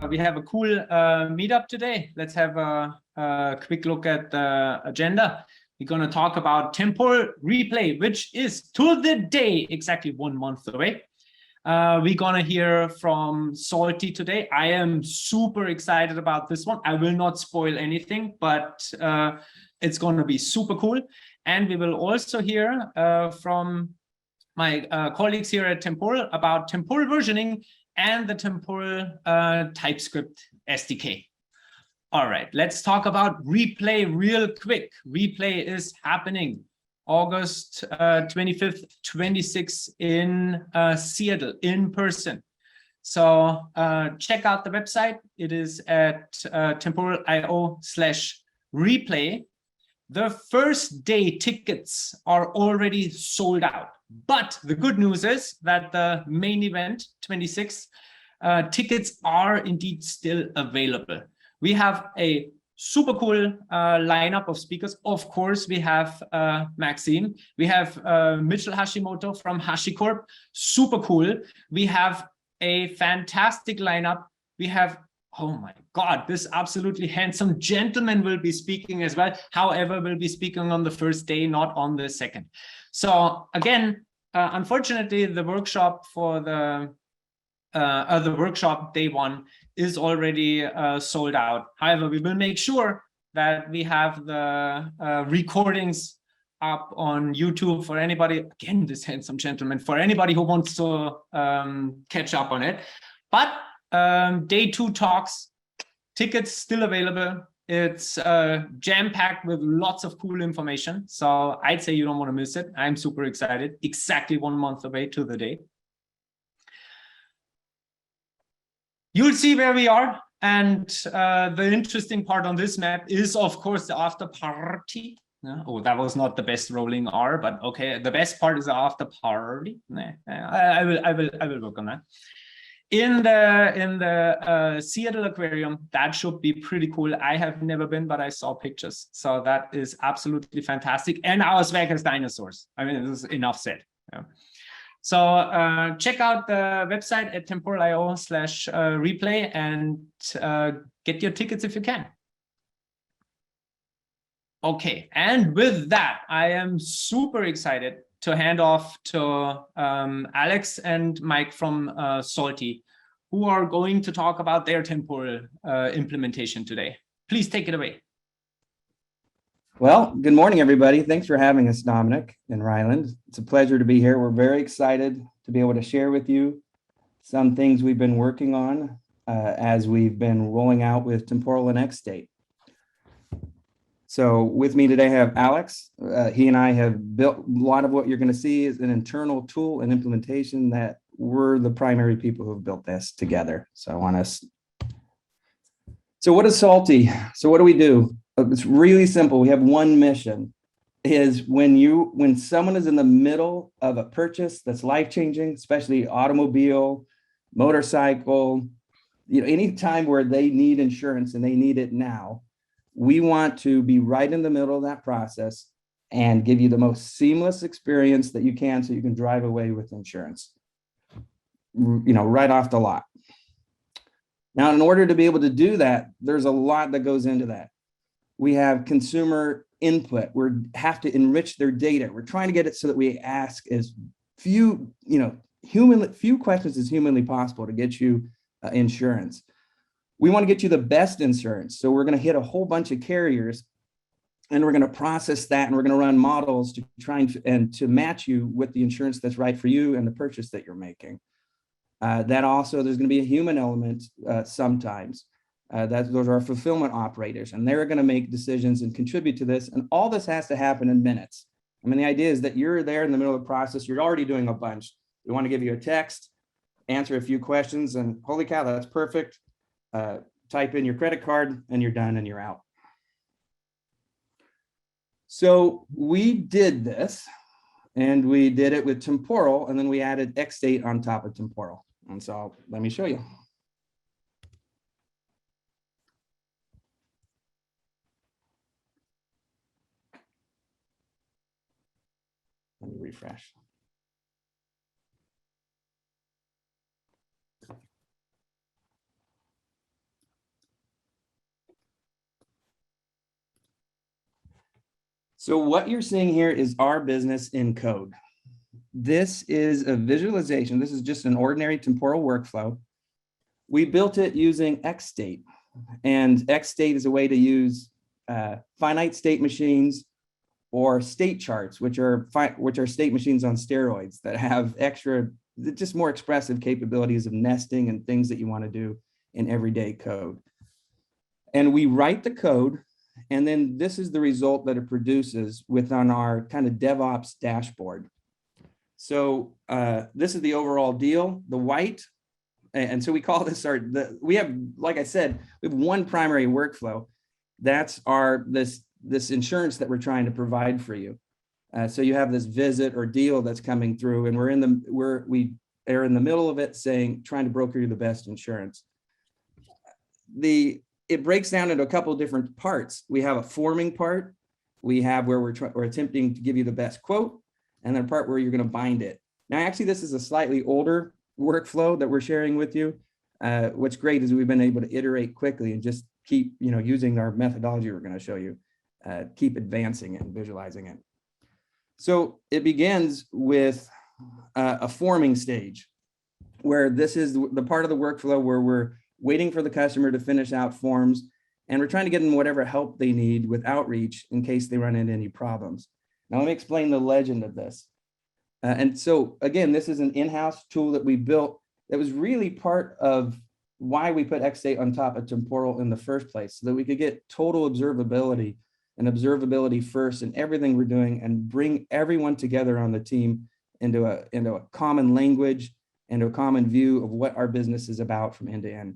we have a cool meetup today. Let's have a quick look at the agenda. We're going to talk about temporal replay, which is to the day exactly 1 month away. We're going to hear from Salty today. I am super excited about this one. I will not spoil anything, but it's going to be super cool. And we will also hear from my colleagues here at Temporal about temporal versioning and the Temporal TypeScript SDK. All right, let's talk about replay real quick. Replay is happening August 25th, 26th in Seattle in person. So check out the website. It is at temporal.io/replay. The first day tickets are already sold out. But the good news is that the main event, 26th, tickets are indeed still available. We have a super cool lineup of speakers. Of course, we have Maxine. We have Mitchell Hashimoto from HashiCorp. Super cool. We have a fantastic lineup. We have, oh my God, this absolutely handsome gentleman will be speaking as well. However, will be speaking on the first day, not on the second. So again, unfortunately, the workshop for the workshop day one is already sold out. However, we will make sure that we have the recordings up on YouTube for anybody, again, this handsome gentleman, for anybody who wants to catch up on it. But day two talks, tickets still available. It's jam-packed with lots of cool information. So I'd say you don't want to miss it. I'm super excited. Exactly 1 month away to the day. You'll see where we are. And the interesting part on this map is, of course, the after party. Oh, that was not the best rolling R, but okay. The best part is the after party. I will work on that. In the Seattle Aquarium, that should be pretty cool. I have never been, but I saw pictures. So that is absolutely fantastic. And our swag has dinosaurs. I mean, this is enough said. Yeah. So check out the website at temporal.io/replay and get your tickets if you can. Okay, and with that, I am super excited to hand off to Alex and Mike from Salty, who are going to talk about their temporal implementation today. Please take it away. Well, good morning, everybody. Thanks for having us, Dominic and Ryland. It's a pleasure to be here. We're very excited to be able to share with you some things we've been working on as we've been rolling out with Temporal and XState. So with me today I have Alex. He and I have built a lot of what you're going to see is an internal tool and implementation that we're the primary people who have built this together. So I want to. So what is Salty? So what do we do? It's really simple. We have one mission. Is when someone is in the middle of a purchase that's life-changing, especially automobile, motorcycle, any time where they need insurance and they need it now, we want to be right in the middle of that process and give you the most seamless experience that you can so you can drive away with insurance, right off the lot. Now, in order to be able to do that, there's a lot that goes into that. We have consumer input. We have to enrich their data. We're trying to get it so that we ask as few questions as humanly possible to get you insurance. We want to get you the best insurance. So we're going to hit a whole bunch of carriers and we're going to process that and we're going to run models to try and to match you with the insurance that's right for you and the purchase that you're making. That also, there's going to be a human element sometimes. Those are our fulfillment operators, and they're going to make decisions and contribute to this. And all this has to happen in minutes. I mean, the idea is that you're there in the middle of the process. You're already doing a bunch. We want to give you a text, answer a few questions, and holy cow, that's perfect. Type in your credit card, and you're done, and you're out. So we did this, and we did it with Temporal, and then we added XState on top of Temporal. And so let me show you. Let me refresh. So what you're seeing here is our business in code. This is a visualization. This is just an ordinary temporal workflow. We built it using XState, and XState is a way to use finite state machines or state charts, which are state machines on steroids that have extra, just more expressive capabilities of nesting and things that you want to do in everyday code. And we write the code, and then this is the result that it produces within our kind of DevOps dashboard. So this is the overall deal, the white. And so we call this we have, like I said, we have one primary workflow. That's this insurance that we're trying to provide for you. So you have this visit or deal that's coming through, and we are in the middle of it trying to broker you the best insurance. It breaks down into a couple of different parts. We have a forming part. We have where we're attempting to give you the best quote, and then a part where you're going to bind it. Now, actually, this is a slightly older workflow that we're sharing with you. What's great is we've been able to iterate quickly and just keep, using our methodology we're going to show you, keep advancing it and visualizing it. So it begins with a forming stage, where this is the part of the workflow where we're waiting for the customer to finish out forms, and we're trying to get them whatever help they need with outreach in case they run into any problems. Now, let me explain the legend of this. And so again, this is an in-house tool that we built that was really part of why we put XState on top of Temporal in the first place, so that we could get total observability and observability first in everything we're doing, and bring everyone together on the team into a common language and a common view of what our business is about from end to end.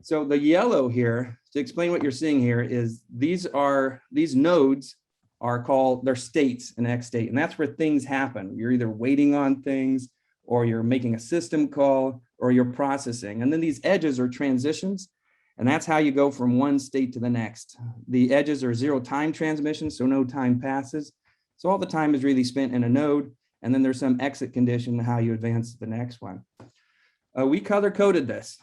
So the yellow here, to explain what you're seeing here, is these nodes are called, they're states in XState, and that's where things happen. You're either waiting on things, or you're making a system call, or you're processing. And then these edges are transitions, and that's how you go from one state to the next. The edges are zero time transmission, so no time passes. So all the time is really spent in a node, and then there's some exit condition how you advance to the next one. We color coded this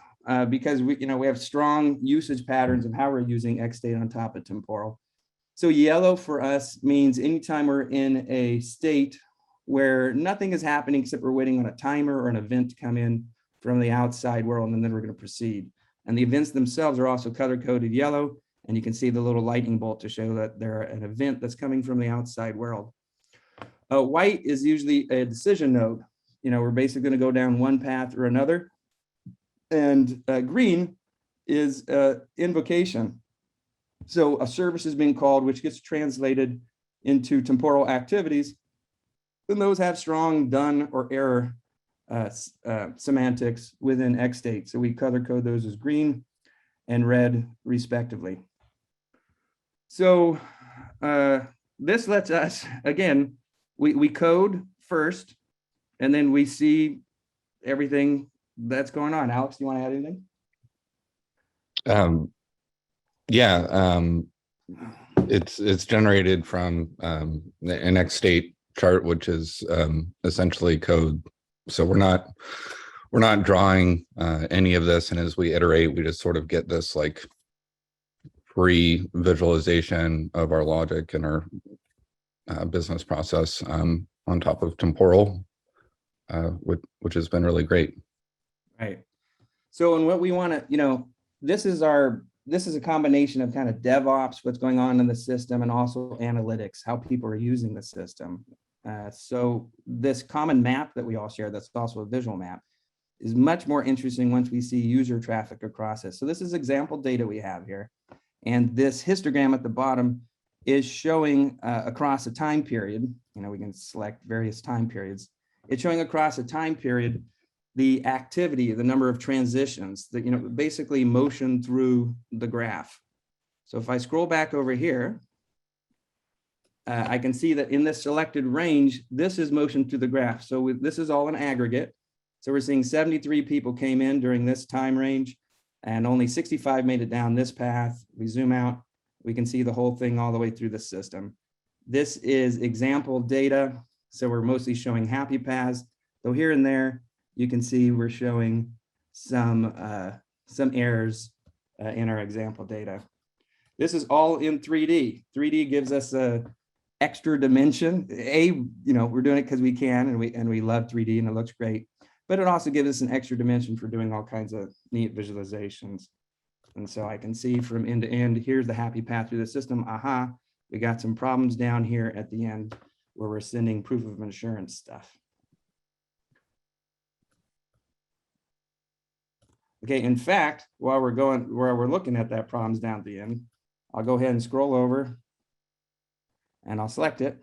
because we have strong usage patterns of how we're using XState on top of Temporal. So yellow for us means anytime we're in a state where nothing is happening except we're waiting on a timer or an event to come in from the outside world, and then we're going to proceed. And the events themselves are also color coded yellow, and you can see the little lightning bolt to show that they're an event that's coming from the outside world. White is usually a decision node. We're basically going to go down one path or another. And green is invocation. So a service is being called, which gets translated into temporal activities. And those have strong done or error semantics within XState. So we color code those as green and red, respectively. So this lets us, again, we code first, and then we see everything that's going on. Alex, do you want to add anything? It's generated from an XState chart, which is essentially code. So we're not drawing any of this, and as we iterate, we just sort of get this like pre-visualization of our logic and our business process on top of Temporal, which has been really great. Right. So, and what we want to, this is a combination of kind of DevOps, what's going on in the system, and also analytics, how people are using the system. So this common map that we all share, that's also a visual map, is much more interesting once we see user traffic across it. So this is example data we have here. And this histogram at the bottom is showing across a time period. We can select various time periods. It's showing across a time period the activity, the number of transitions that, basically motion through the graph. So if I scroll back over here, I can see that in this selected range, this is motion through the graph. So this is all an aggregate. So we're seeing 73 people came in during this time range, and only 65 made it down this path. We zoom out, we can see the whole thing all the way through the system. This is example data. So we're mostly showing happy paths, though here and there, you can see we're showing some errors in our example data. This is all in 3D. 3D gives us a extra dimension. We're doing it because we can, and we love 3D and it looks great, but it also gives us an extra dimension for doing all kinds of neat visualizations. And so I can see from end to end, here's the happy path through the system. Aha, we got some problems down here at the end where we're sending proof of insurance stuff. Okay, in fact, while we're looking at that problems down at the end, I'll go ahead and scroll over and I'll select it.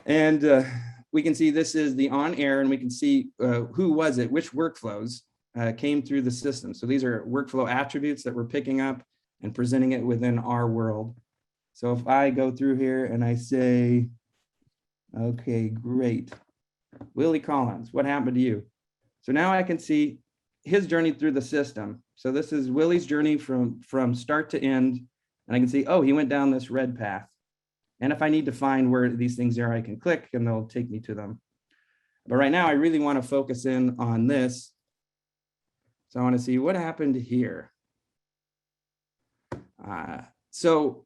And we can see this is the on air, and we can see who was it, which workflows came through the system. So these are workflow attributes that we're picking up and presenting it within our world. So if I go through here and I say, okay, great. Willie Collins, what happened to you? So now I can see his journey through the system. So this is Willie's journey from start to end. And I can see, oh, he went down this red path. And if I need to find where these things are, I can click and they'll take me to them. But right now I really want to focus in on this. So I want to see what happened here. So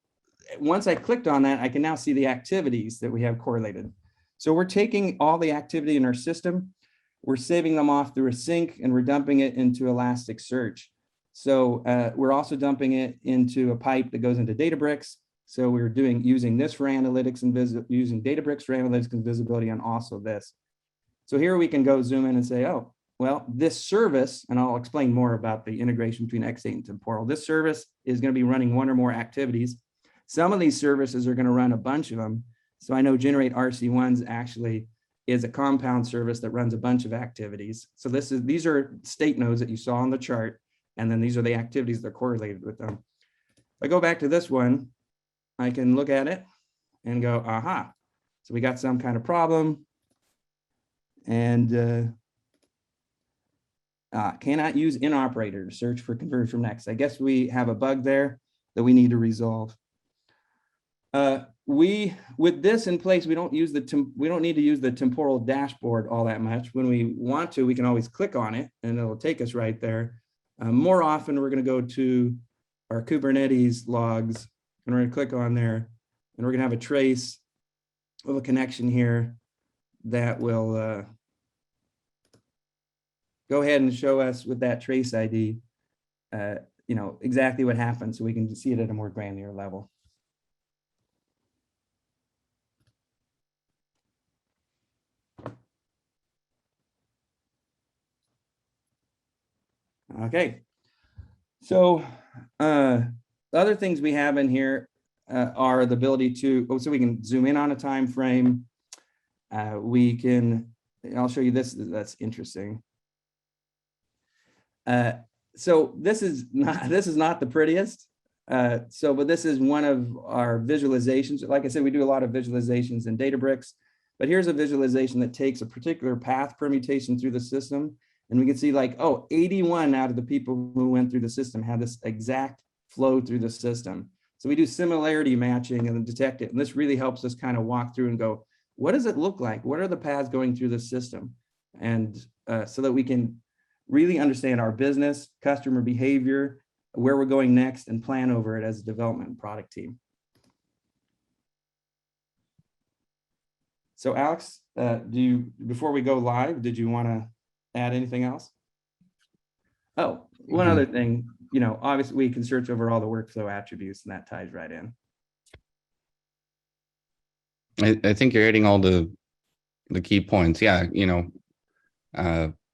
once I clicked on that, I can now see the activities that we have correlated. So we're taking all the activity in our system, we're saving them off through a sync, and we're dumping it into Elasticsearch. So we're also dumping it into a pipe that goes into Databricks. So we're using this for analytics and using Databricks for analytics and visibility, and also this. So here we can go zoom in and say, oh, well, this service, and I'll explain more about the integration between X8 and Temporal. This service is going to be running one or more activities. Some of these services are going to run a bunch of them. So I know Generate RC1s actually is a compound service that runs a bunch of activities. So these are state nodes that you saw on the chart, and then these are the activities that are correlated with them. If I go back to this one, I can look at it and go, aha. So we got some kind of problem, and cannot use in operator to search for converge from next. I guess we have a bug there that we need to resolve. With this in place, we don't need to use the temporal dashboard all that much. When we want to, we can always click on it and it'll take us right there. More often, we're going to go to our Kubernetes logs, and we're going to click on there, and we're going to have a trace of a connection here that will go ahead and show us with that trace ID, exactly what happened, so we can see it at a more granular level. Okay, so other things we have in here are the ability to, so we can zoom in on a time frame. We can, I'll show you this, that's interesting. So this is not the prettiest. But this is one of our visualizations. Like I said, we do a lot of visualizations in Databricks, but here's a visualization that takes a particular path permutation through the system. And we can see like, oh, 81 out of the people who went through the system had this exact flow through the system. So we do similarity matching and detect it. And this really helps us kind of walk through and go, what does it look like? What are the paths going through the system? And so that we can really understand our business, customer behavior, where we're going next, and plan over it as a development and product team. So Alex, before we go live, did you want to add anything else? Oh, one other thing, obviously we can search over all the workflow attributes, and that ties right in. I think you're hitting all the key points. Yeah,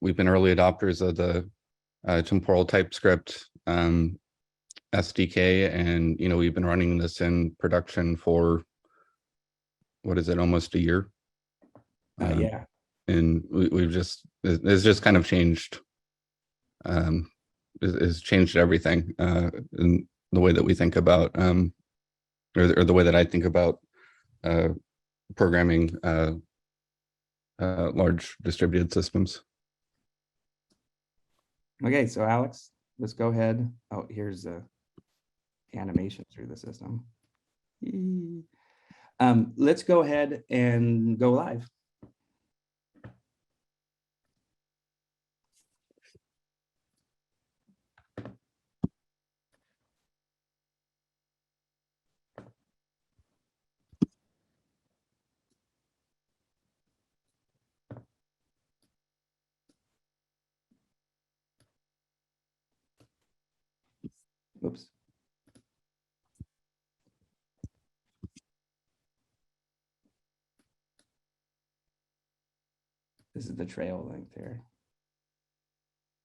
we've been early adopters of the Temporal TypeScript SDK, and we've been running this in production for, what is it, almost a year? Yeah. And it's just kind of changed. It's changed everything in the way that we think about, or the way that I think about programming large distributed systems. Okay, so Alex, let's go ahead. Oh, here's the animation through the system. Let's go ahead and go live. Oops. This is the trail link there.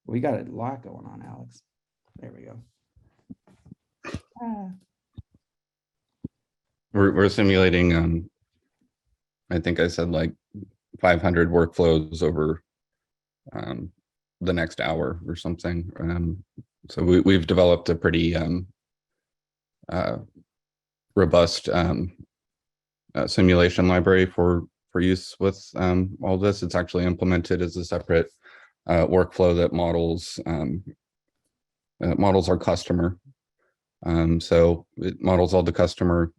We got a lot going on, Alex. There we go. We're simulating, I think I said like 500 workflows over the next hour or something. So we've developed a pretty robust simulation library for use with all this. It's actually implemented as a separate workflow that models our customer. So it models all the customer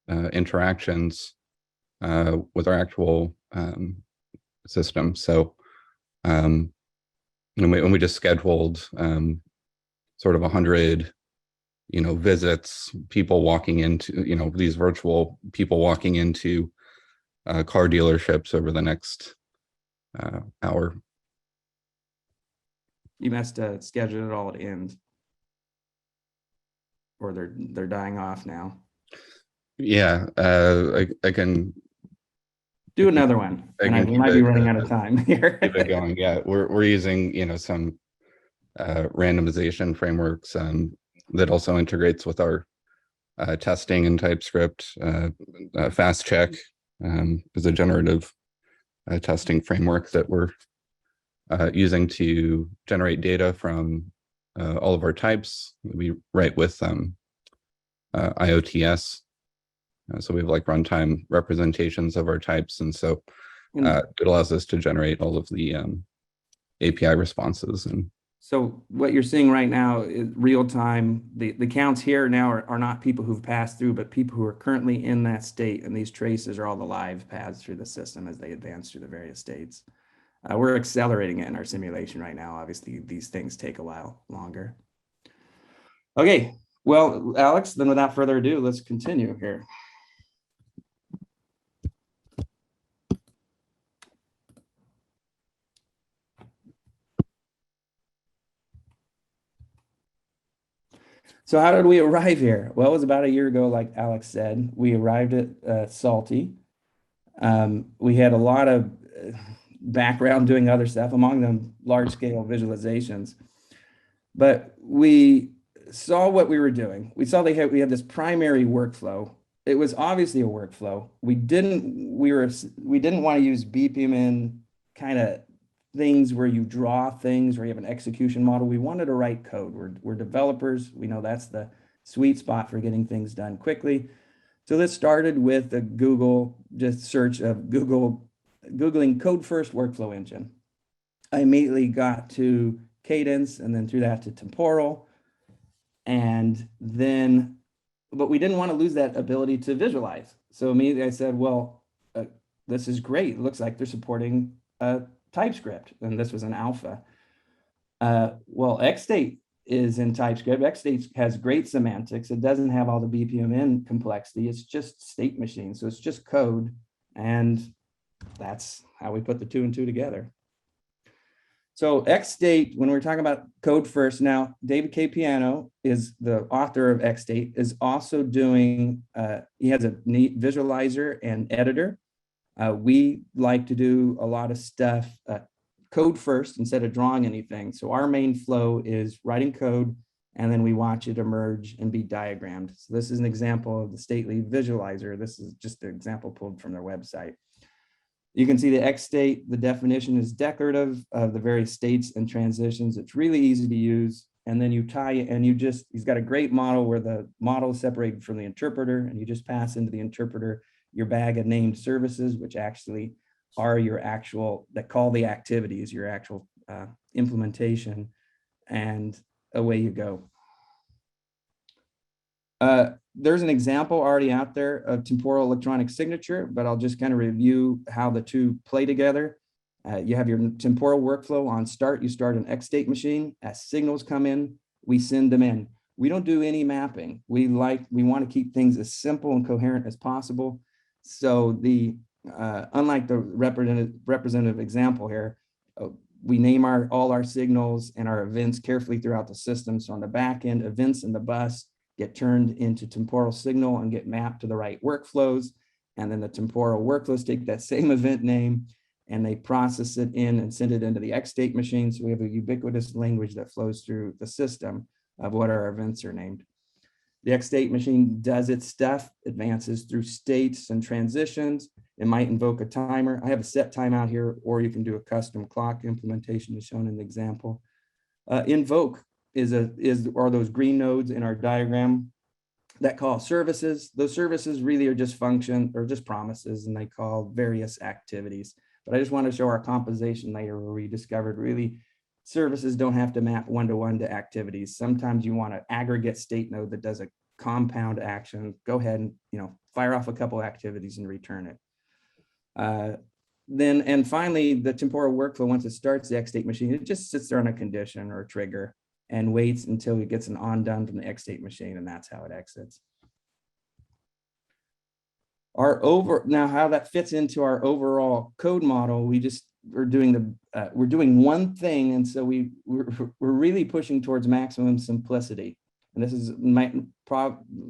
interactions with our actual system. So and we just scheduled sort of 100 visits, people walking into these virtual people walking into car dealerships over the next hour. You must schedule it all at end, or they're dying off now. Yeah, I can do another one, and we might be running out of time here. Keep it going. Yeah, we're using some randomization frameworks that also integrates with our testing and TypeScript. Fast check is a generative testing framework that we're using to generate data from all of our types. We write with IOTS. So we have like runtime representations of our types. And so it allows us to generate all of the API responses. And so what you're seeing right now is real time. The counts here now are not people who've passed through, but people who are currently in that state. And these traces are all the live paths through the system as they advance through the various states. We're accelerating it in our simulation right now. Obviously, these things take a while longer. Okay, well, Alex, then without further ado, let's continue here. So how did we arrive here? Well, it was about a year ago, like Alex said. We arrived at Salty. We had a lot of background doing other stuff, among them large-scale visualizations. But we saw what we were doing. We saw we had this primary workflow. It was obviously a workflow. We didn't want to use BPMN kind of things where you draw things, where you have an execution model. We wanted to write code. We're developers. We know that's the sweet spot for getting things done quickly. So this started with the Google search of Googling code first workflow engine. I immediately got to Cadence and then through that to Temporal. And then, but we didn't want to lose that ability to visualize. So immediately I said, well, this is great. It looks like they're supporting TypeScript, and this was an alpha. Well, XState is in TypeScript. XState has great semantics. It doesn't have all the BPMN complexity. It's just state machine. So it's just code. And that's how we put the 2 and 2 together. So XState, when we're talking about code first, now David K. Piano is the author of XState, is also doing, he has a neat visualizer and editor. We like to do a lot of stuff code first instead of drawing anything. So our main flow is writing code, and then we watch it emerge and be diagrammed. So this is an example of the Stately visualizer. This is just an example pulled from their website. You can see the XState, the definition is declarative of the various states and transitions. It's really easy to use. And then you tie it, and he's got a great model where the model is separated from the interpreter, and you just pass into the interpreter your bag of named services, which actually are your actual, that call the activities, your actual implementation, and away you go. There's an example already out there of temporal electronic signature, but I'll just kind of review how the two play together. You have your temporal workflow on start. You start an XState machine. As signals come in, we send them in. We don't do any mapping. We want to keep things as simple and coherent as possible. So unlike the representative example here, we name all our signals and our events carefully throughout the system. So on the back end, events in the bus get turned into temporal signal and get mapped to the right workflows. And then the temporal workflows take that same event name and they process it in and send it into the X state machine. So we have a ubiquitous language that flows through the system of what our events are named. The X state machine does its stuff, advances through states and transitions. It might invoke a timer. I have a set timeout here, or you can do a custom clock implementation as shown in the example. Invoke are those green nodes in our diagram that call services. Those services really are just function or just promises, and they call various activities. But I just want to show our composition later where we discovered really services don't have to map one-to-one to activities. Sometimes you want an aggregate state node that does a compound action. Go ahead and fire off a couple activities and return it. And finally, the temporal workflow, once it starts the X state machine, it just sits there on a condition or a trigger and waits until it gets an on done from the X state machine, and that's how it exits. Now how that fits into our overall code model, we're doing one thing, and so we're really pushing towards maximum simplicity. And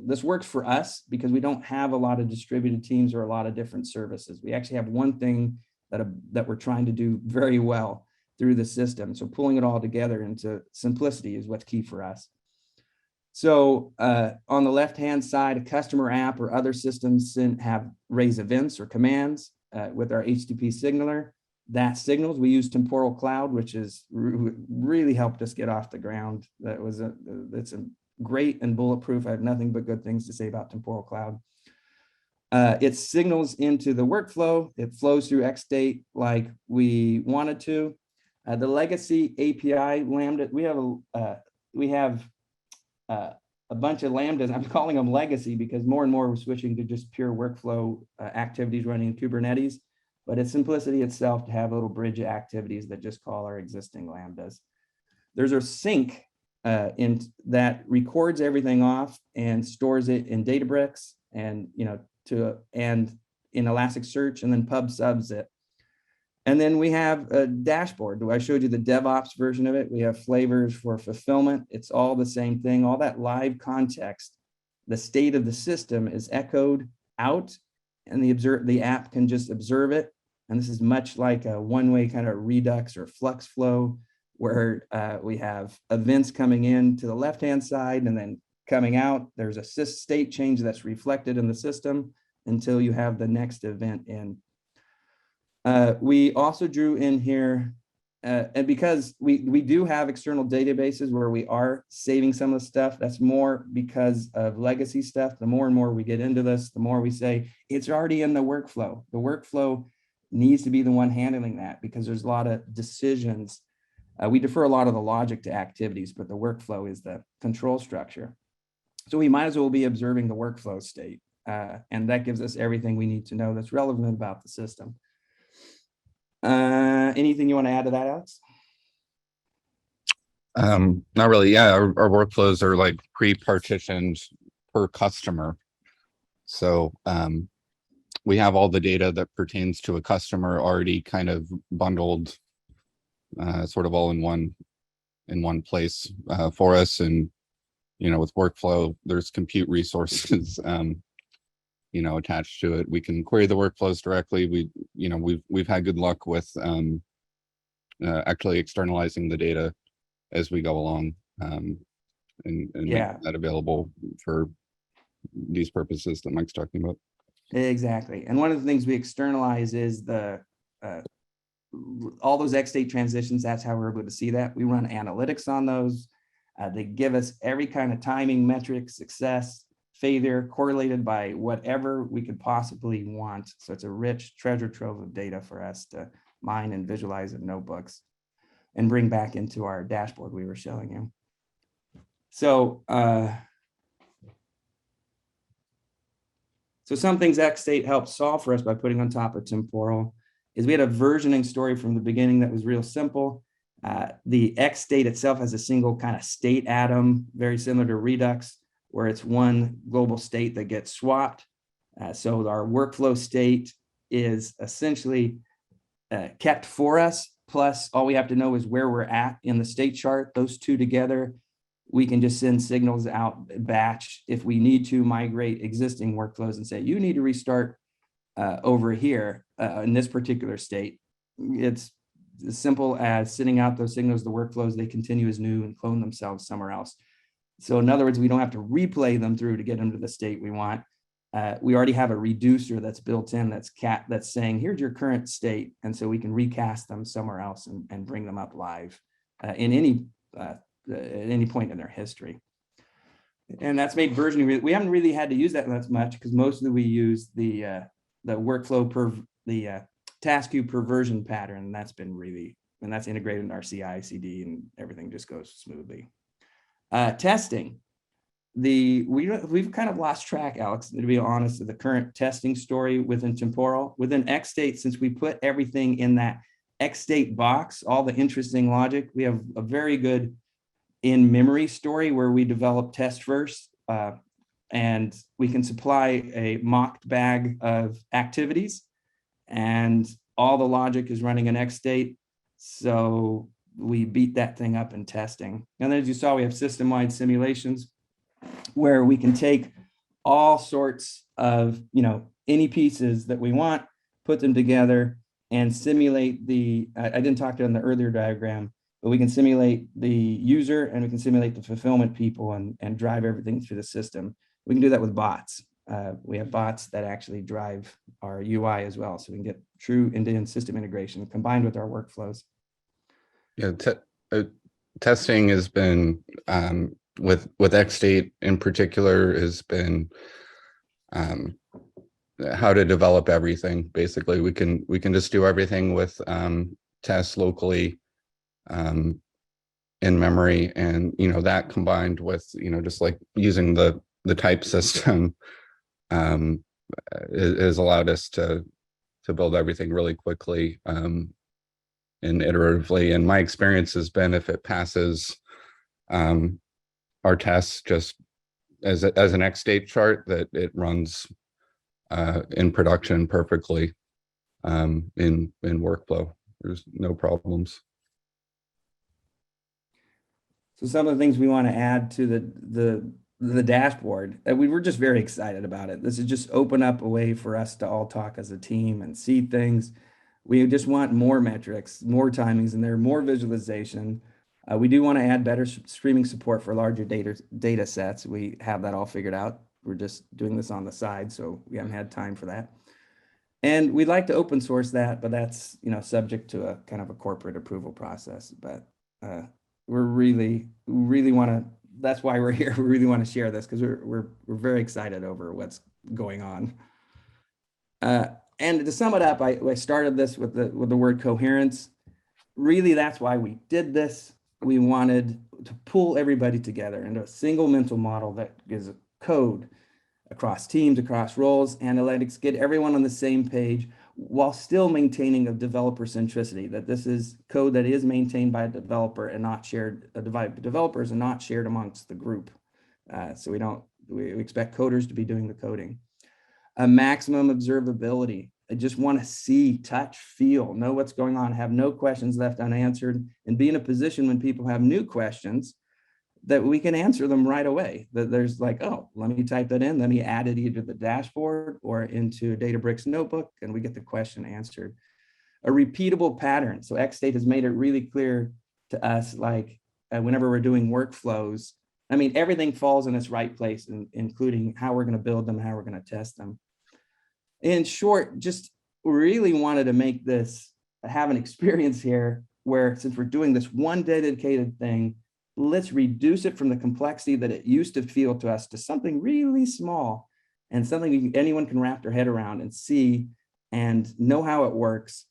this works for us because we don't have a lot of distributed teams or a lot of different services. We actually have one thing that we're trying to do very well through the system. So pulling it all together into simplicity is what's key for us. So on the left-hand side, a customer app or other systems raise events or commands with our HTTP signaler. That signals, we use Temporal Cloud, which is really helped us get off the ground. It's a great and bulletproof. I have nothing but good things to say about Temporal Cloud. It signals into the workflow. It flows through XState like we wanted to. The legacy API Lambda, we have a bunch of Lambdas. I'm calling them legacy because more and more we're switching to just pure workflow activities running in Kubernetes. But it's simplicity itself to have a little bridge of activities that just call our existing Lambdas. There's a sync that records everything off and stores it in Databricks and in Elasticsearch, and then pub subs it. And then we have a dashboard. I showed you the DevOps version of it. We have flavors for fulfillment. It's all the same thing. All that live context, the state of the system is echoed out, and the app can just observe it. And this is much like a one-way kind of Redux or Flux flow, where we have events coming in to the left-hand side and then coming out. There's a state change that's reflected in the system until you have the next event in. We also drew in here, and because we do have external databases where we are saving some of the stuff, that's more because of legacy stuff. The more and more we get into this, the more we say it's already in the workflow. The workflow needs to be the one handling that because there's a lot of decisions. We defer a lot of the logic to activities, but the workflow is the control structure. So we might as well be observing the workflow state. And that gives us everything we need to know that's relevant about the system. Anything you want to add to that, Alex? Not really. Yeah, our workflows are like pre-partitioned per customer. So we have all the data that pertains to a customer already kind of bundled, sort of all in one place for us. And with workflow, there's compute resources attached to it. We can query the workflows directly. We've had good luck with actually externalizing the data as we go along, and making that available for these purposes that Mike's talking about. Exactly. And one of the things we externalize is all those X-state transitions. That's how we're able to see that. We run analytics on those. They give us every kind of timing metric, success, failure, correlated by whatever we could possibly want. So it's a rich treasure trove of data for us to mine and visualize in notebooks and bring back into our dashboard we were showing you. So, some things XState helped solve for us by putting on top of Temporal is we had a versioning story from the beginning that was real simple. The XState itself has a single kind of state atom, very similar to Redux, where it's one global state that gets swapped. So our workflow state is essentially kept for us. Plus, all we have to know is where we're at in the state chart. Those two together, we can just send signals out batch if we need to migrate existing workflows and say, you need to restart over here in this particular state. It's as simple as sending out those signals, the workflows, they continue as new and clone themselves somewhere else. So in other words, we don't have to replay them through to get them to the state we want. We already have a reducer that's built in that's saying, here's your current state. And so we can recast them somewhere else and bring them up live in at any point in their history. And that's made versioning. We haven't really had to use that much because mostly we use the workflow the task queue per version pattern. And that's been and that's integrated in our CI/CD and everything just goes smoothly. Testing. We've kind of lost track, Alex, to be honest, of the current testing story within Temporal. Within XState, since we put everything in that XState box, all the interesting logic, we have a very good in-memory story where we develop test first, and we can supply a mocked bag of activities, and all the logic is running in XState. So we beat that thing up in testing. And then as you saw, we have system-wide simulations where we can take all sorts of, any pieces that we want, put them together and simulate I didn't talk to it in the earlier diagram, but we can simulate the user and we can simulate the fulfillment people and drive everything through the system. We can do that with bots. We have bots that actually drive our UI as well. So we can get true end-to-end system integration combined with our workflows. Yeah, testing has been, with XState in particular, has been how to develop everything. Basically, we can just do everything with tests locally in memory, and that combined with just like using the type system has allowed us to build everything really quickly and iteratively. And my experience has been, if it passes our tests just as an XState chart, that it runs in production perfectly in workflow. There's no problems. So some of the things we want to add to the dashboard, we were just very excited about it. This is just open up a way for us to all talk as a team and see things. We just want more metrics, more timings, and there more visualization. We do want to add better streaming support for larger data sets. We have that all figured out. We're just doing this on the side, so we haven't had time for that. And we'd like to open source that, but that's subject to a kind of a corporate approval process. But we're really want to. That's why we're here. We really want to share this because we're very excited over what's going on. And to sum it up, I started this with the word coherence. Really, that's why we did this. We wanted to pull everybody together into a single mental model that gives a code across teams, across roles, analytics, get everyone on the same page while still maintaining a developer centricity, that this is code that is maintained by a developer and not shared, developers and not shared amongst the group. So we expect coders to be doing the coding. A maximum observability. I just want to see, touch, feel, know what's going on, have no questions left unanswered, and be in a position when people have new questions that we can answer them right away. That there's like, oh, let me type that in, let me add it either to the dashboard or into Databricks notebook, and we get the question answered. A repeatable pattern. So XState has made it really clear to us, like whenever we're doing workflows, I mean, everything falls in its right place, including how we're going to build them, how we're going to test them. In short, just really wanted to make this, have an experience here where, since we're doing this one dedicated thing, let's reduce it from the complexity that it used to feel to us to something really small and something anyone can wrap their head around and see and know how it works,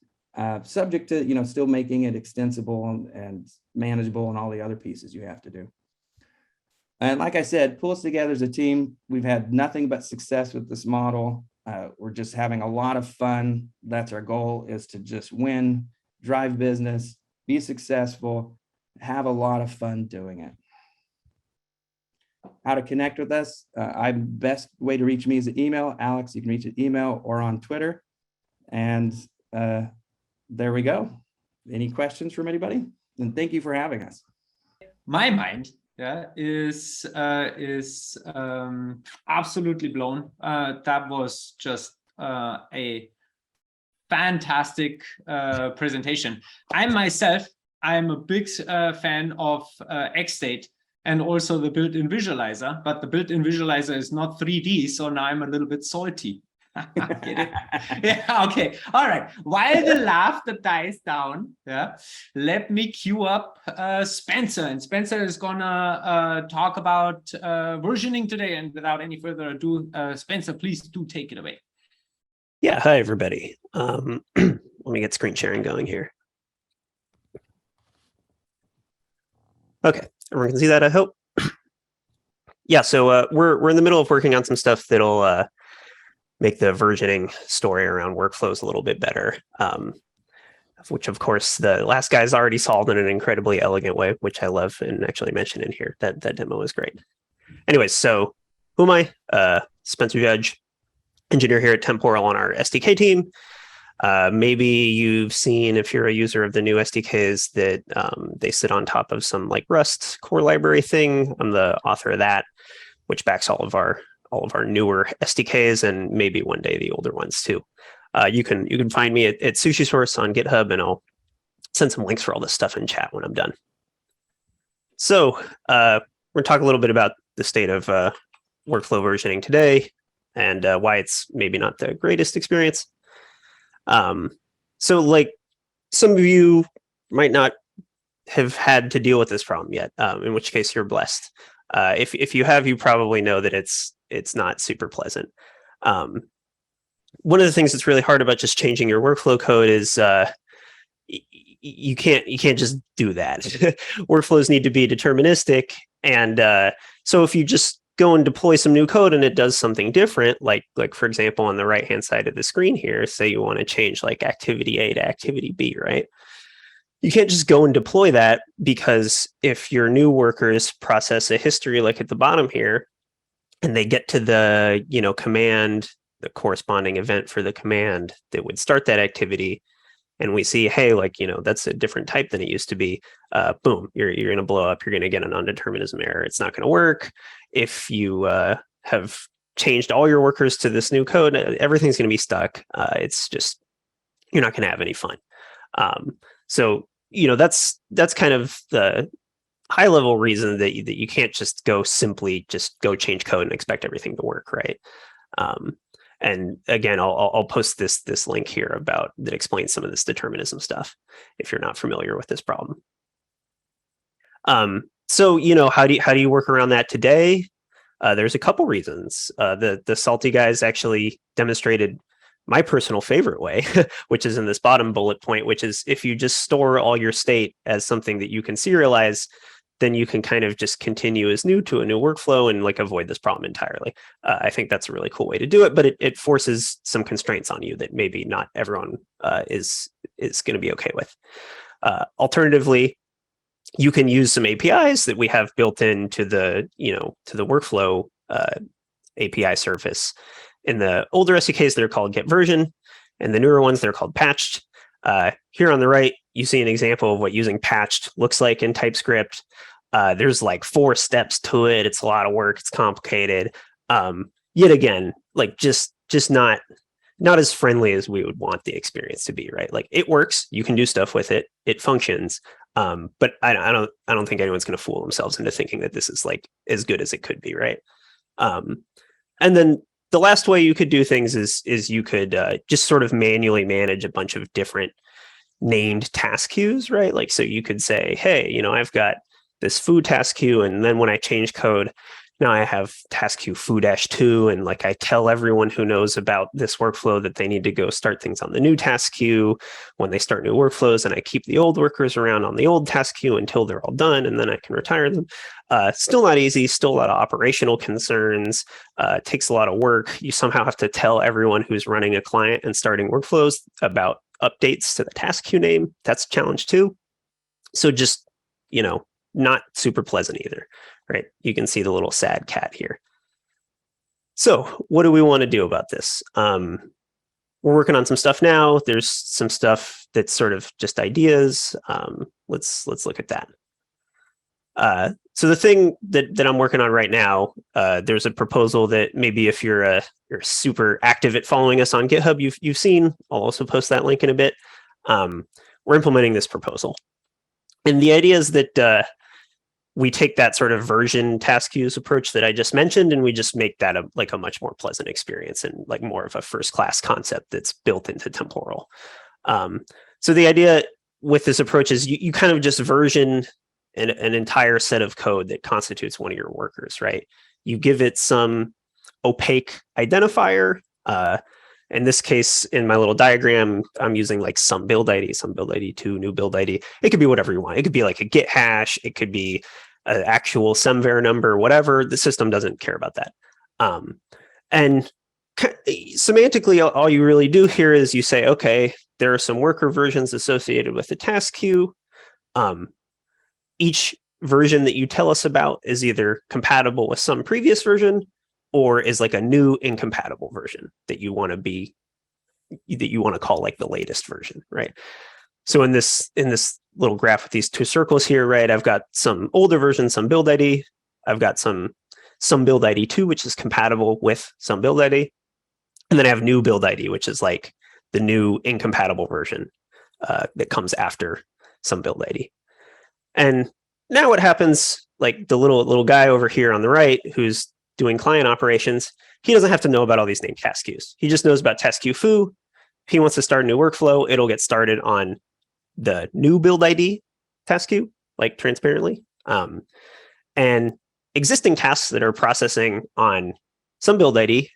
subject to still making it extensible and manageable and all the other pieces you have to do. And like I said, pull us together as a team. We've had nothing but success with this model. We're just having a lot of fun. That's our goal, is to just win, drive business, be successful, have a lot of fun doing it. How to connect with us? Best way to reach me is an email. Alex, you can reach an email or on Twitter. And there we go. Any questions from anybody? And thank you for having us. My mind, yeah, is absolutely blown. That was just a fantastic presentation. I'm a big fan of XState and also the built-in visualizer, but the built-in visualizer is not 3D, so now I'm a little bit salty. Get it? Yeah, okay. All right. While the laughter dies down, yeah, let me queue up Spencer. And Spencer is gonna talk about versioning today. And without any further ado, Spencer, please do take it away. Yeah, hi everybody. Let me get screen sharing going here. Okay, everyone can see that, I hope. Yeah, so we're in the middle of working on some stuff that'll make the versioning story around workflows a little bit better, which of course the last guy's already solved in an incredibly elegant way, which I love and actually mentioned in here. That demo was great. Anyways, so who am I? Spencer Judge, engineer here at Temporal on our SDK team. Maybe you've seen, if you're a user of the new SDKs, that they sit on top of some like Rust core library thing. I'm the author of that, which backs all of our newer SDKs and maybe one day the older ones too. You can find me at Sushi Source on GitHub, and I'll send some links for all this stuff in chat when I'm done. So we're gonna talk a little bit about the state of workflow versioning today and why it's maybe not the greatest experience. So like some of you might not have had to deal with this problem yet, in which case you're blessed. If you have, you probably know that it's not super pleasant. One of the things that's really hard about just changing your workflow code is you can't just do that. Workflows need to be deterministic, and so if you just go and deploy some new code and it does something different, like for example on the right hand side of the screen here, say you want to change like activity A to activity B, right? You can't just go and deploy that, because if your new workers process a history like at the bottom here, and they get to the command, the corresponding event for the command that would start that activity, and we see, hey, that's a different type than it used to be, boom, you're going to blow up. You're going to get a non-determinism error. It's not going to work. If you have changed all your workers to this new code, everything's going to be stuck. It's just, you're not going to have any fun. So, that's kind of the high level reason that you can't just go change code and expect everything to work, right? And again, I'll post this link here that explains some of this determinism stuff if you're not familiar with this problem. So how do you work around that today? There's a couple reasons. The salty guys actually demonstrated my personal favorite way, which is in this bottom bullet point, which is if you just store all your state as something that you can serialize, then you can kind of just continue as new to a new workflow and avoid this problem entirely. I think that's a really cool way to do it, but it forces some constraints on you that maybe not everyone is going to be okay with. Alternatively, you can use some APIs that we have built into the workflow API surface. In the older SDKs, they're called get version, and the newer ones, they're called patched. Here on the right, you see an example of what using patched looks like in TypeScript. There's 4 steps to it. It's a lot of work. It's complicated. Yet again, just not as friendly as we would want the experience to be, right? It works. You can do stuff with it. It functions. But I don't think anyone's going to fool themselves into thinking that this is as good as it could be, right? And then the last way you could do things is you could just sort of manually manage a bunch of different named task queues, right? So you could say, hey, I've got this foo task queue, and then when I change code, now I have task queue foo-2, and I tell everyone who knows about this workflow that they need to go start things on the new task queue when they start new workflows, and I keep the old workers around on the old task queue until they're all done, and then I can retire them. Still not easy, still a lot of operational concerns, takes a lot of work. You somehow have to tell everyone who's running a client and starting workflows about updates to the task queue name. That's a challenge too. So just, not super pleasant either, right? You can see the little sad cat here. So what do we want to do about this? we're working on some stuff now. There's some stuff that's sort of just ideas. Let's look at that. So the thing that I'm working on right now, there's a proposal that maybe if you're super active at following us on GitHub, you've seen. I'll also post that link in a bit. We're implementing this proposal, and the idea is that we take that sort of version task queues approach that I just mentioned, and we just make that a much more pleasant experience and like more of a first class concept that's built into Temporal. So the idea with this approach is you kind of just version an entire set of code that constitutes one of your workers, right? You give it some opaque identifier. In this case, in my little diagram, I'm using like some build ID 2, new build ID. It could be whatever you want. It could be like a Git hash. It could be an actual semvar number, whatever. The system doesn't care about that. And semantically, all you really do here is you say, okay, there are some worker versions associated with the task queue. Each version that you tell us about is either compatible with some previous version or is like a new incompatible version that you want to call like the latest version, right? So in this little graph with these two circles here, right, I've got some older version, some build ID. I've got some build ID 2, which is compatible with some build ID. And then I have new build ID, which is like the new incompatible version that comes after some build ID. And now what happens, like the little guy over here on the right who's doing client operations, he doesn't have to know about all these named task queues. He just knows about task queue foo. If he wants to start a new workflow, it'll get started on the new build ID task queue, like transparently. And existing tasks that are processing on some build ID,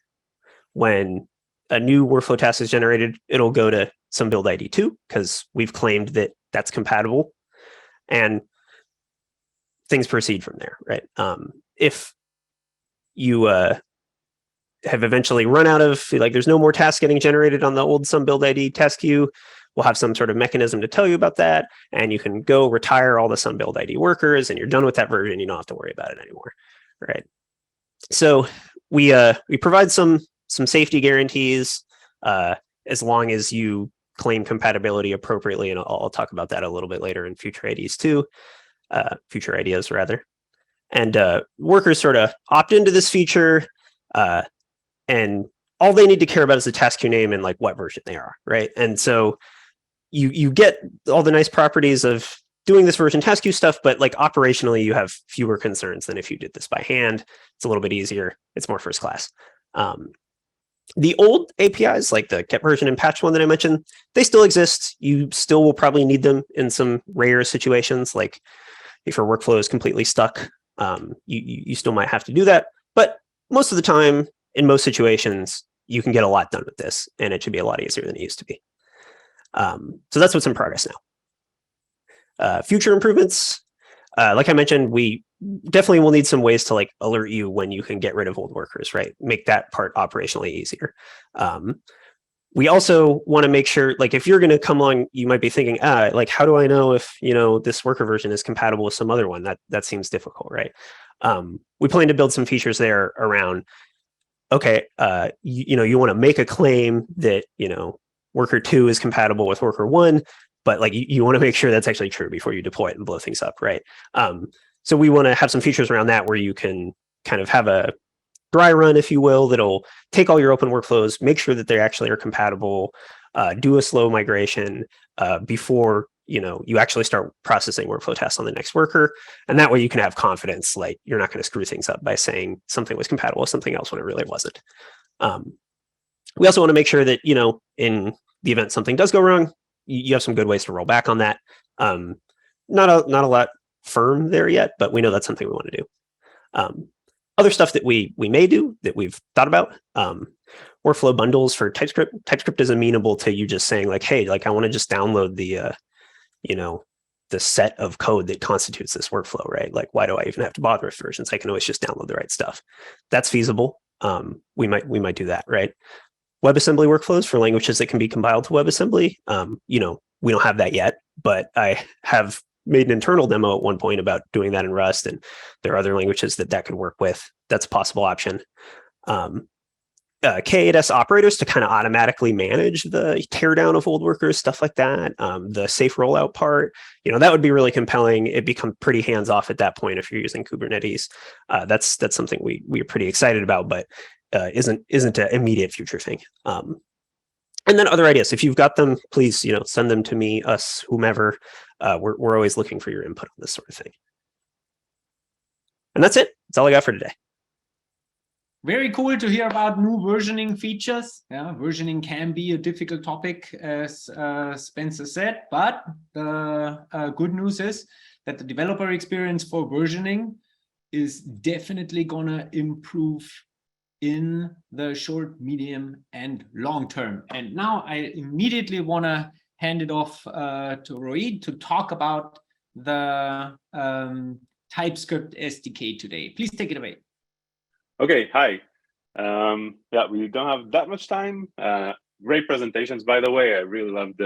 when a new workflow task is generated, it'll go to some build ID 2 because we've claimed that that's compatible. And things proceed from there, right? If you have eventually run out of, like, there's no more tasks getting generated on the old some build ID task queue, we'll have some sort of mechanism to tell you about that, and you can go retire all the some build ID workers, and you're done with that version. You don't have to worry about it anymore, right? So we provide some safety guarantees as long as you claim compatibility appropriately, and I'll talk about that a little bit later in future IDs too, future ideas rather. And workers sort of opt into this feature, and all they need to care about is the task queue name and like what version they are, right? And so you get all the nice properties of doing this version task queue stuff, but like operationally, you have fewer concerns than if you did this by hand. It's a little bit easier. It's more first class. The old APIs, like the get version and patch one that I mentioned, they still exist. You still will probably need them in some rare situations, like if your workflow is completely stuck, you still might have to do that. But most of the time, in most situations, you can get a lot done with this, and it should be a lot easier than it used to be. So that's what's in progress now. Future improvements, like I mentioned, we definitely will need some ways to like alert you when you can get rid of old workers, right? Make that part operationally easier. We also want to make sure, like, if you're going to come along, you might be thinking, like, how do I know if, this worker version is compatible with some other one? That seems difficult, right? We plan to build some features there around, okay, you want to make a claim that, worker 2 is compatible with worker 1, but like you want to make sure that's actually true before you deploy it and blow things up, right? So we want to have some features around that where you can kind of have a dry run, if you will, that'll take all your open workflows, make sure that they actually are compatible, do a slow migration before you actually start processing workflow tests on the next worker. And that way you can have confidence, like you're not going to screw things up by saying something was compatible with something else when it really wasn't. We also want to make sure that, in the event something does go wrong, you have some good ways to roll back on that. Not a lot firm there yet, but we know that's something we want to do. Other stuff that we may do that we've thought about, workflow bundles for TypeScript. TypeScript is amenable to you just saying like, hey, like I want to just download the set of code that constitutes this workflow, right? Like, why do I even have to bother with versions? I can always just download the right stuff. That's feasible. We might do that, right? WebAssembly workflows for languages that can be compiled to WebAssembly. We don't have that yet, but I have made an internal demo at one point about doing that in Rust, and there are other languages that could work with. That's a possible option. And K8s operators to kind of automatically manage the teardown of old workers, stuff like that. The safe rollout part, that would be really compelling. It becomes pretty hands off at that point if you're using Kubernetes. That's something we are pretty excited about, but isn't an immediate future thing. And then other ideas, if you've got them, please send them to me, us, whomever. We're always looking for your input on this sort of thing. And that's it. That's all I got for today. Very cool to hear about new versioning features. Yeah, versioning can be a difficult topic, as Spencer said, but the good news is that the developer experience for versioning is definitely gonna improve in the short, medium, and long term. And now I immediately wanna hand it off to Roey to talk about the TypeScript SDK today. Please take it away. Okay, hi. Yeah, we don't have that much time. Great presentations, by the way. I really loved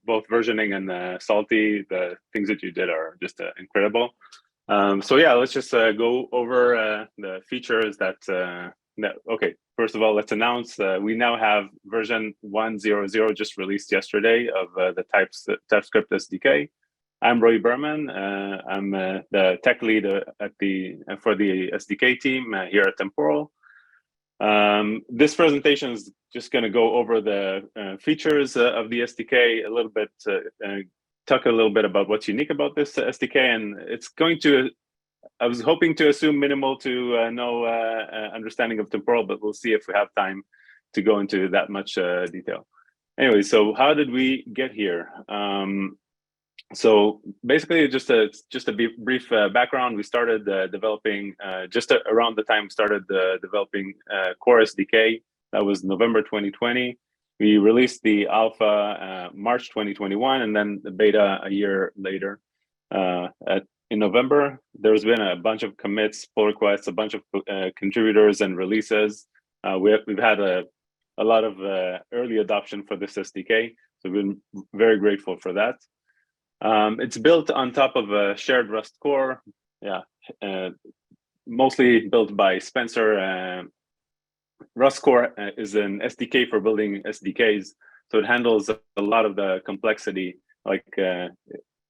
both versioning and Salty. The things that you did are just incredible. So yeah, let's just go over the features that, okay, first of all, let's announce we now have version 1.0.0 just released yesterday of the TypeScript SDK. I'm Roey Berman. I'm the tech lead for the SDK team here at Temporal. This presentation is just going to go over the features of the SDK a little bit, talk a little bit about what's unique about this SDK, and it's going to, I was hoping to assume minimal to no understanding of Temporal, but we'll see if we have time to go into that much detail. Anyway, so how did we get here? So basically, just a brief background. We started developing just around the time we started developing Core SDK. That was November 2020. We released the alpha March 2021, and then the beta a year later. In November, there's been a bunch of commits, pull requests, a bunch of contributors and releases. We've had a lot of early adoption for this SDK, so we've been very grateful for that. It's built on top of a shared Rust core, mostly built by Spencer. Rust core is an SDK for building SDKs, so it handles a lot of the complexity, like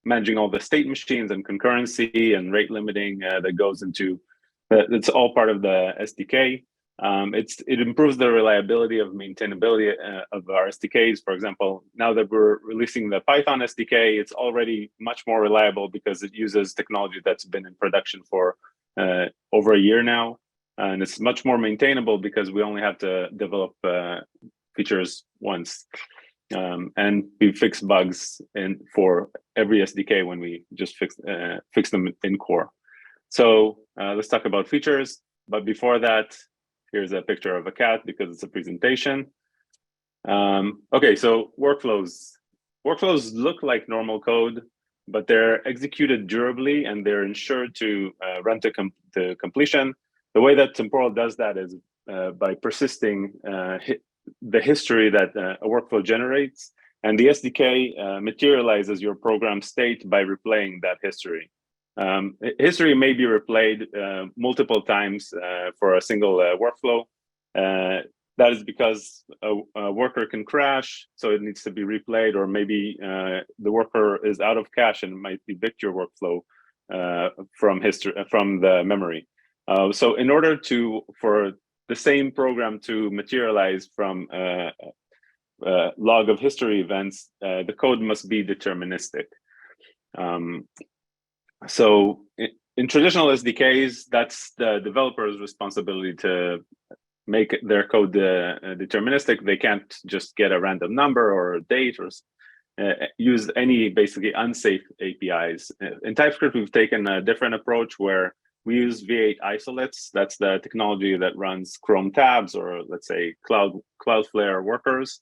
managing all the state machines and concurrency and rate limiting that goes into. It's all part of the SDK. It improves the reliability of maintainability of our SDKs. For example, now that we're releasing the Python SDK, it's already much more reliable because it uses technology that's been in production for over a year now. And it's much more maintainable because we only have to develop features once. And we fix bugs for every SDK when we just fix them in core. So let's talk about features. But before that, here's a picture of a cat because it's a presentation. Okay, so workflows. Workflows look like normal code, but they're executed durably and they're ensured to run to completion. The way that Temporal does that is by persisting the history that a workflow generates, and the SDK materializes your program state by replaying that history. History may be replayed multiple times for a single workflow. That is because a worker can crash, so it needs to be replayed, or maybe the worker is out of cache and might evict your workflow from the memory. So in order for the same program to materialize from a log of history events, the code must be deterministic. So in traditional SDKs, that's the developer's responsibility to make their code deterministic. They can't just get a random number or a date or use any basically unsafe APIs. In TypeScript, we've taken a different approach where we use V8 isolates. That's the technology that runs Chrome tabs or let's say Cloudflare workers.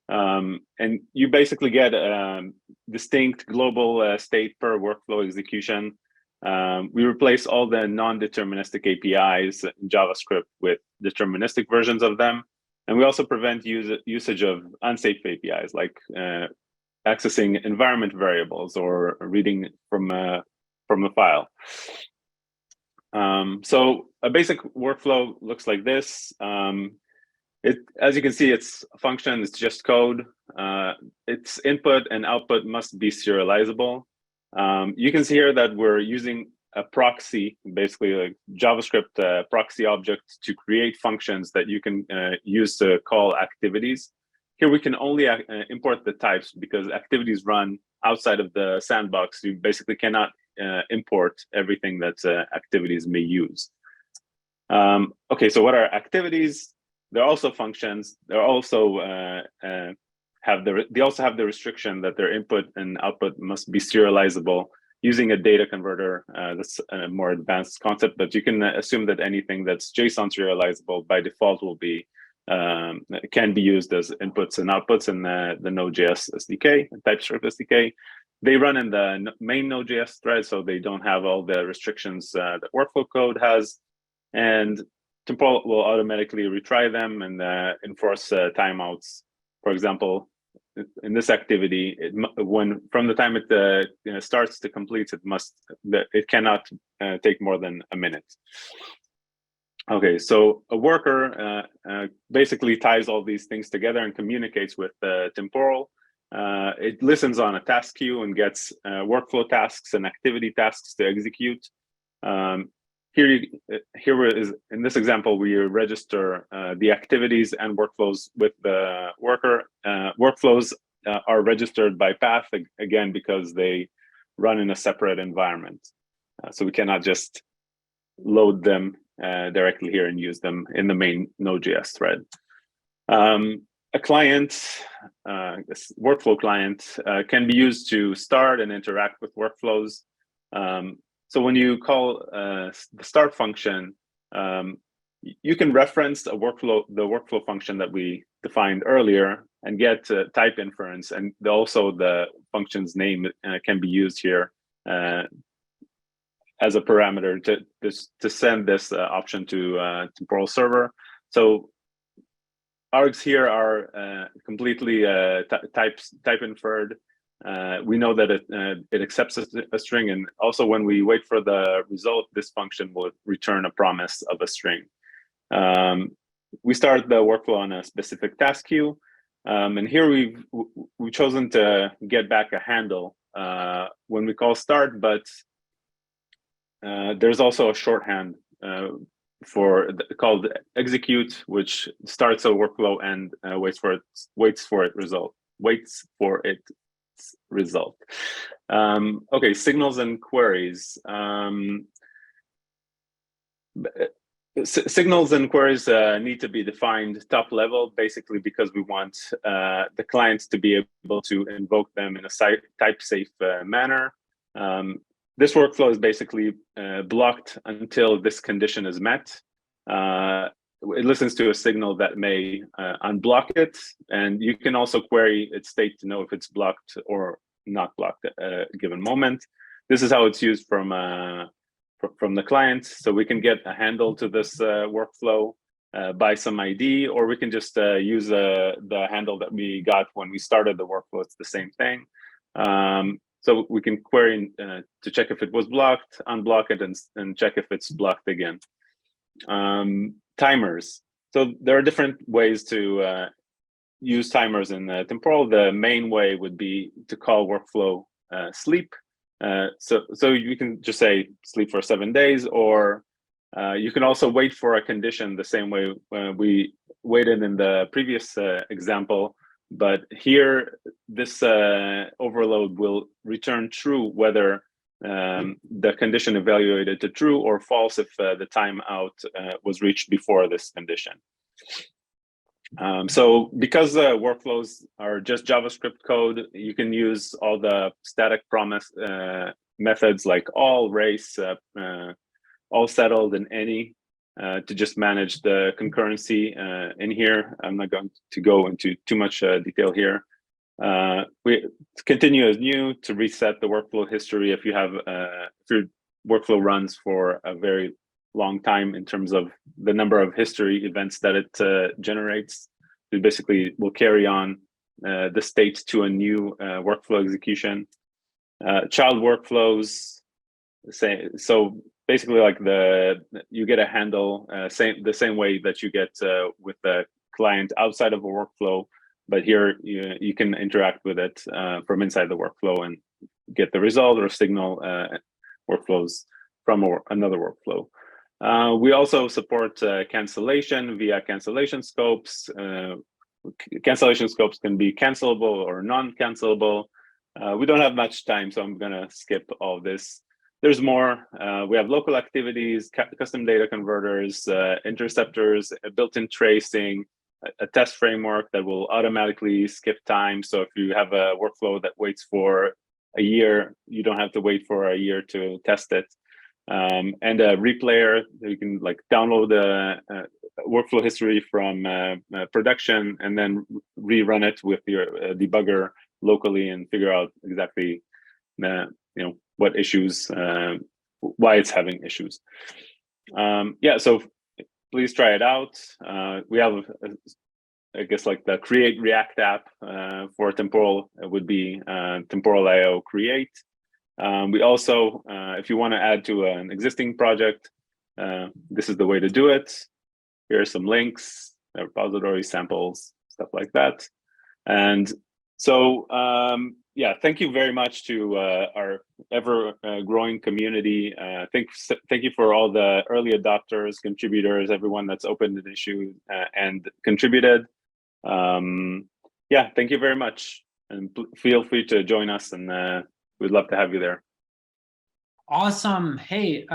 And you basically get a distinct global state per workflow execution. We replace all the non-deterministic APIs in JavaScript with deterministic versions of them. And we also prevent usage of unsafe APIs like accessing environment variables or reading from a file. So a basic workflow looks like this. As you can see, it's a function, it's just code. Its input and output must be serializable. You can see here that we're using a proxy, basically a JavaScript proxy object to create functions that you can use to call activities. Here we can only import the types because activities run outside of the sandbox. You basically cannot import everything that activities may use. Okay, so what are activities? They're also functions. They're also they also have the restriction that their input and output must be serializable using a data converter. That's a more advanced concept, but you can assume that anything that's JSON serializable by default will be can be used as inputs and outputs in the Node.js SDK, TypeScript SDK. They run in the main Node.js thread, so they don't have all the restrictions that workflow code has. And Temporal will automatically retry them and enforce timeouts. For example, in this activity, from the time it starts to complete, it cannot take more than a minute. Okay, so a worker basically ties all these things together and communicates with Temporal. It listens on a task queue and gets workflow tasks and activity tasks to execute. Here is in this example, we register the activities and workflows with the worker. Workflows are registered by path, again, because they run in a separate environment. So we cannot just load them directly here and use them in the main Node.js thread. A client, this workflow client, can be used to start and interact with workflows. So when you call the start function, you can reference the workflow function that we defined earlier and get type inference, and also the function's name can be used here as a parameter to send this option to Temporal server. So args here are completely type inferred. We know that it accepts a string, and also when we wait for the result, this function will return a promise of a string. We start the workflow on a specific task queue, and here we've chosen to get back a handle when we call start, but there's also a shorthand called execute, which starts a workflow and waits for its result. Okay, signals and queries. Signals and queries need to be defined top level, basically because we want the clients to be able to invoke them in a type-safe manner. This workflow is basically blocked until this condition is met. It listens to a signal that may unblock it, and you can also query its state to know if it's blocked or not blocked at a given moment. This is how it's used from the client. So we can get a handle to this workflow by some ID, or we can just use the handle that we got when we started the workflow. It's the same thing. So we can query to check if it was blocked, unblock it, and check if it's blocked again. Timers. So there are different ways to use timers in Temporal. The main way would be to call workflow sleep. So you can just say sleep for 7 days, or you can also wait for a condition the same way we waited in the previous example. But here, this overload will return true whether the condition evaluated to true or false if the timeout was reached before this condition. So because workflows are just JavaScript code, you can use all the static promise methods like all, race, all settled, and any to just manage the concurrency in here. I'm not going to go into too much detail here. We continue as new to reset the workflow history if you have if your workflow runs for a very long time in terms of the number of history events that it generates. It basically will carry on the state to a new workflow execution. Child workflows, so basically like you get a handle the same way that you get with the client outside of a workflow, but here you can interact with it from inside the workflow and get the result or signal workflows from another workflow. We also support cancellation via cancellation scopes. Cancellation scopes can be cancelable or non-cancelable. We don't have much time, so I'm gonna skip all this. There's more. We have local activities, custom data converters, interceptors, built-in tracing, a test framework that will automatically skip time. So if you have a workflow that waits for a year, you don't have to wait for a year to test it. And a replayer, you can like download the workflow history from production and then rerun it with your debugger locally and figure out exactly what issues, why it's having issues. Yeah, so please try it out. We have, I guess, like the Create React app for Temporal. It would be Temporal IO Create. We also, if you want to add to an existing project, this is the way to do it. Here are some links, repository samples, stuff like that. And so, yeah, thank you very much to our ever-growing community. Thank you for all the early adopters, contributors, everyone that's opened an issue and contributed. Yeah, thank you very much. And feel free to join us, and we'd love to have you there. Awesome. Hey,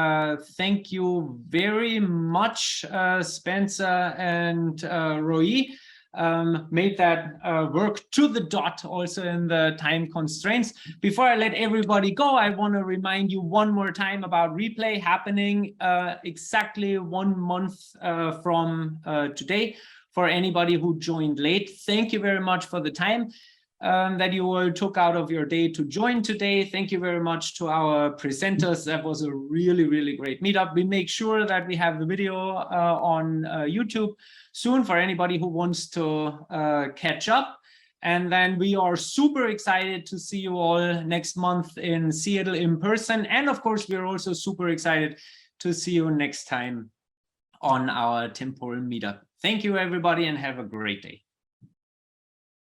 thank you very much, Spencer and Roey. Made that work to the dot also in the time constraints. Before I let everybody go, I want to remind you one more time about replay happening exactly 1 month from today for anybody who joined late. Thank you very much for the time that you all took out of your day to join today. Thank you very much to our presenters. That was a really, really great meetup. We make sure that we have the video on YouTube soon for anybody who wants to catch up. And then we are super excited to see you all next month in Seattle in person. And of course, we're also super excited to see you next time on our Temporal meetup. Thank you, everybody, and have a great day.